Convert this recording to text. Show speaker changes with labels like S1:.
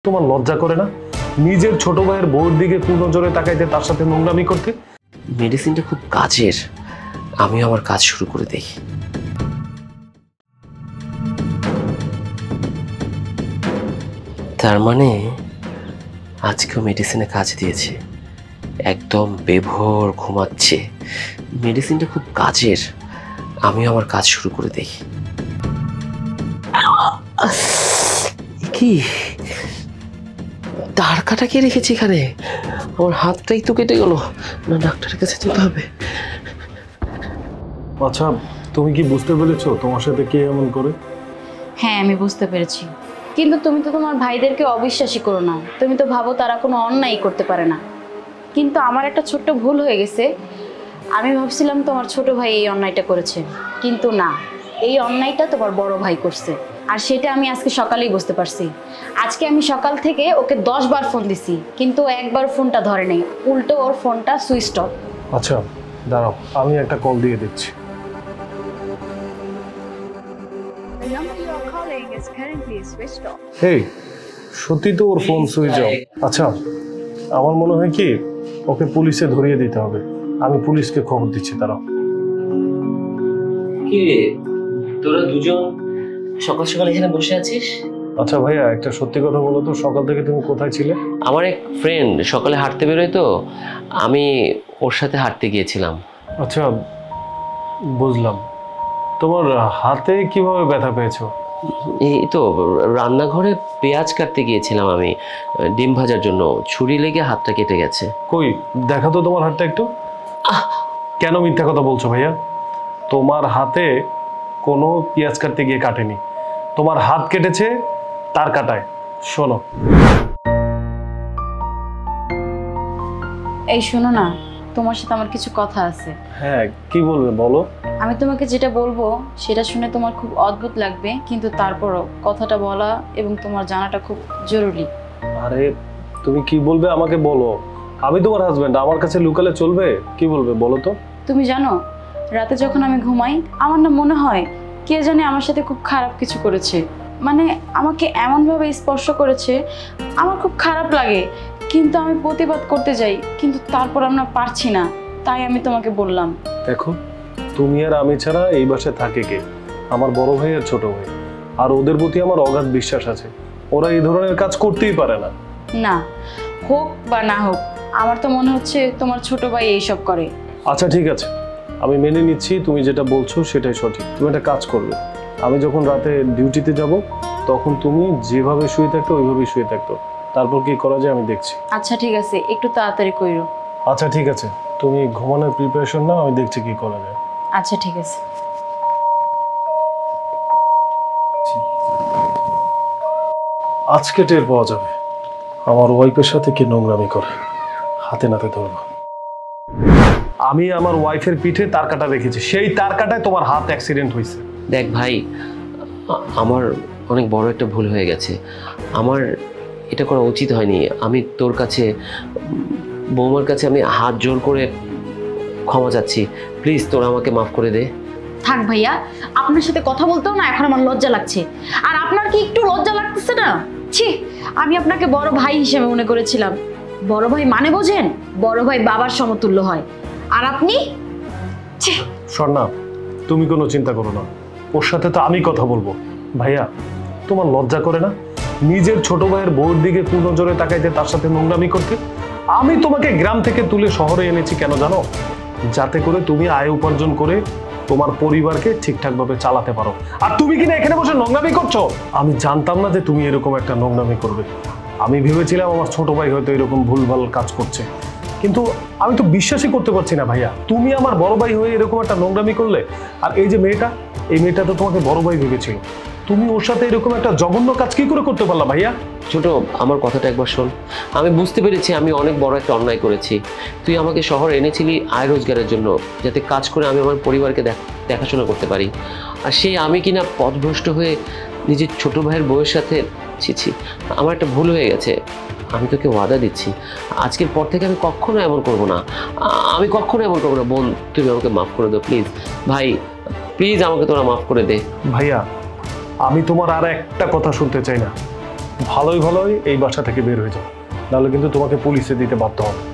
S1: তোমার লজ্জা করে না নিজের ছোট ভাইয়ের বউর দিকে কুনজরে তাকাইতে তার সাথে নোংরামি করতে?
S2: মেডিসিনটা খুব কাজের, আমি আমার কাজ শুরু করে দেই। তার মানে আজকেও মেডিসিনে কাজ দিয়েছে, একদম বেভোর ঘুমাচ্ছে। মেডিসিনটা খুব কাজের, আমি আমার কাজ শুরু করে দেই। কি তার কাটা কে রেখেছি এখানে? আমার হাতটাই তো কেটে গেল না, ডাক্তারের কাছে যেতে হবে।
S1: আচ্ছা, তুমি কি বুঝতে পেরেছো তোমার সাথে কে এমন করে?
S3: হ্যাঁ, আমি বুঝতে পেরেছি, কিন্তু তুমি তো তোমার ভাইদেরকে অবিশ্বাসী করো না। তুমি তো ভাবো তারা কোনো অন্যায় করতে পারে না, কিন্তু আমার একটা ছোট্ট ভুল হয়ে গেছে। আমি ভাবছিলাম তোমার ছোট ভাই এই অন্যায়টা করেছে, কিন্তু না, এই অন্যায়টা তোমার বড় ভাই করছে। আর সেটা আমি আজকে সকালেই বুঝতে পারছি। আজকে আমি সকাল থেকে ওকে 10 বার ফোন দিছি, কিন্তু একবার ফোনটা ধরে নেই, উল্টো ওর ফোনটা সুইচ অফ।
S1: আচ্ছা দাঁড়াও, আমি একটা কল দিয়ে দিচ্ছি। এই সত্যি তো ওর ফোন সুইচ অফ। আচ্ছা, আমার মনে হয় কি ওকে পুলিশে ধরিয়ে দিতে হবে। আমি পুলিশকে খবর দিচ্ছি, দাঁড়াও।
S2: কি রে, তোরা দুজন সকাল সকাল এখানে বসে আছিস?
S1: আচ্ছা ভাইয়া, একটা সত্যি কথা বলো তো, সকাল থেকে তুমি কোথায় ছিলে?
S2: আমার এক ফ্রেন্ড সকালে হাঁটতে বেরোয়, তো আমি ওর সাথে হাঁটতে গিয়েছিলাম।
S1: আচ্ছা বুঝলাম। তোমার হাতে কিভাবে ব্যথা পেয়েছো?
S2: এই তো রান্নাঘরে পেঁয়াজ কাটতে গিয়েছিলাম আমি, ডিম ভাজার জন্য, ছুরি লেগে হাতটা কেটে গেছে।
S1: কই দেখা তো তোমার হাতটা একটু। কেন মিথ্যা কথা বলছো ভাইয়া? তোমার হাতে কোনো পেঁয়াজ কাটতে গিয়ে কাটেনি, তোমার হাত কেটেছে তার কাটায়। শোনো,
S3: এই শোনো না, তোমার সাথে আমার কিছু কথা আছে।
S1: হ্যাঁ কি বলবে বলো।
S3: আমি তোমাকে যেটা বলবো সেটা শুনে তোমার খুব অদ্ভুত লাগবে, কিন্তু তারপরও কথাটা বলা এবং তোমার জানাটা খুব জরুরি।
S1: আরে তুমি কি বলবে আমাকে বলো, আমি তোমার হাজবেন্ড, আমার কাছে লুকালে চলবে? কি বলবে বলো তো।
S3: তুমি জানো, রাতে যখন আমি ঘুমাই আমার না মনে হয় কে জানে আমার সাথে খুব খারাপ কিছু করেছে। মানে আমাকে এমনভাবে স্পর্শ করেছে, আমার খুব খারাপ লাগে, কিন্তু আমি প্রতিবাদ করতে যাই, কিন্তু তারপর আমরা পারছি না, তাই আমি তোমাকে বললাম।
S1: দেখো, তুমি আর আমি ছাড়া এই বাসায় থাকে কে? আমার বড় ভাই আর ছোট ভাই, আর ওদের প্রতি আমার অগাধ বিশ্বাস আছে। ওরা এই ধরনের কাজ করতেই পারে না।
S3: না, হোক বা না হোক, আমার তো মনে হচ্ছে তোমার ছোট ভাই এইসব করে।
S1: আচ্ছা ঠিক আছে, আমি মেনে নিচ্ছি তুমি যেটা বলছো সেটাই সঠিক। তুমি একটা কাজ করবে, আমি যখন রাতে ডিউটিতে যাব তখন তুমি যেভাবে শুয়ে থাকতো ওইভাবেই শুয়ে থাকতো, তারপর কি করা যায় আমি দেখছি।
S3: আচ্ছা ঠিক আছে, একটু তাড়াতাড়ি কইরো।
S1: আচ্ছা ঠিক আছে, তুমি ঘুমানোর প্রিপারেশন নাও, আমি দেখছি কি করা যায়।
S3: আচ্ছা ঠিক আছে।
S1: আজকে টের পাওয়া যাবে আমার ওয়াইফের সাথে কি নোংরামি করে, হাতে নাতে ধরবো। আমি আমার ওয়াইফের পিঠে তার কাটা রেখেছি, সেই তার কাটায় তোমার হাত অ্যাক্সিডেন্ট হয়েছে।
S2: দেখ ভাই, আমার অনেক বড় একটা ভুল হয়ে গেছে, আমার এটা করা উচিত হয়নি। আমি তোর কাছে, বৌমার কাছে আমি হাত জোর করে ক্ষমা চাচ্ছি, প্লিজ তোরা আমাকে মাফ করে দে।
S3: থাক ভাইয়া, আপনার সাথে কথা বলতেও না এখন আমার লজ্জা লাগছে। আর আপনার কি একটু লজ্জা লাগতেছে না? ছি, আমি আপনাকে বড় ভাই হিসেবে মনে করেছিলাম। বড় ভাই মানে বোঝেন, বড় ভাই বাবার সমতুল্য হয়, আর আপনি ছি।
S1: স্বর্ণা, তুমি কোনো চিন্তা করো না, ওর সাথে তো আমি কথা বলবো। ভাইয়া, তোমার লজ্জা করে না নিজের ছোট ভাইয়ের বউর দিকে কুনজরে তাকাইতে তার সাথে নোংরামি করতে? আমি তোমাকে গ্রাম থেকে তুলে শহরে এনেছি কেন জানো? যাতে করে তুমি আয় উপার্জন করে তোমার পরিবারকে ঠিকঠাক ভাবে চালাতে পারো। আর তুমি কিনা এখানে বসে নোংরামি করছো। আমি জানতাম না যে তুমি এরকম একটা নোংরামি করবে। আমি ভেবেছিলাম আমার ছোট ভাই হয়তো এরকম ভুলভাল কাজ করছে, কিন্তু আমি তো বিশ্বাসই করতে পারছি না ভাইয়া, তুমি আমার বড় ভাই হয়ে এরকম একটা নোংরামি করলে। আর এই যে মেয়েটা, এই মেয়েটা তো তোমাকে বড় ভাই ভেবেছিল, তুমি ওর সাথে এরকম একটা জঘন্য কাজ কি করে করতে পারলা ভাইয়া?
S2: ছোট, আমার কথাটা একবার শোন। আমি বুঝতে পেরেছি আমি অনেক বড় একটা অন্যায় করেছি। তুই আমাকে শহরে এনেছিলি আয় রোজগারের জন্য, যাতে কাজ করে আমি আমার পরিবারকে দেখাশোনা করতে পারি। আর সেই আমি কিনা পথভ্রষ্ট হয়ে নিজের ছোট ভাইয়ের বউয়ের সাথে, ছি, আমার একটা ভুল হয়ে গেছে। আমি তোকে ওয়াদা দিচ্ছি, আজকের পর থেকে আমি কখনো এমন করব না, আমি কখনো এমন করবো না। বোন, তুমি আমাকে মাফ করে দাও প্লিজ। ভাই প্লিজ আমাকে তোরা মাফ করে দে।
S1: ভাইয়া, আমি তোমার আর একটা কথা শুনতে চাই না। ভালোই ভালোই এই বাসা থেকে বের হয়ে যাও, নাহলে কিন্তু তোমাকে পুলিশে দিতে বাধ্য হবে।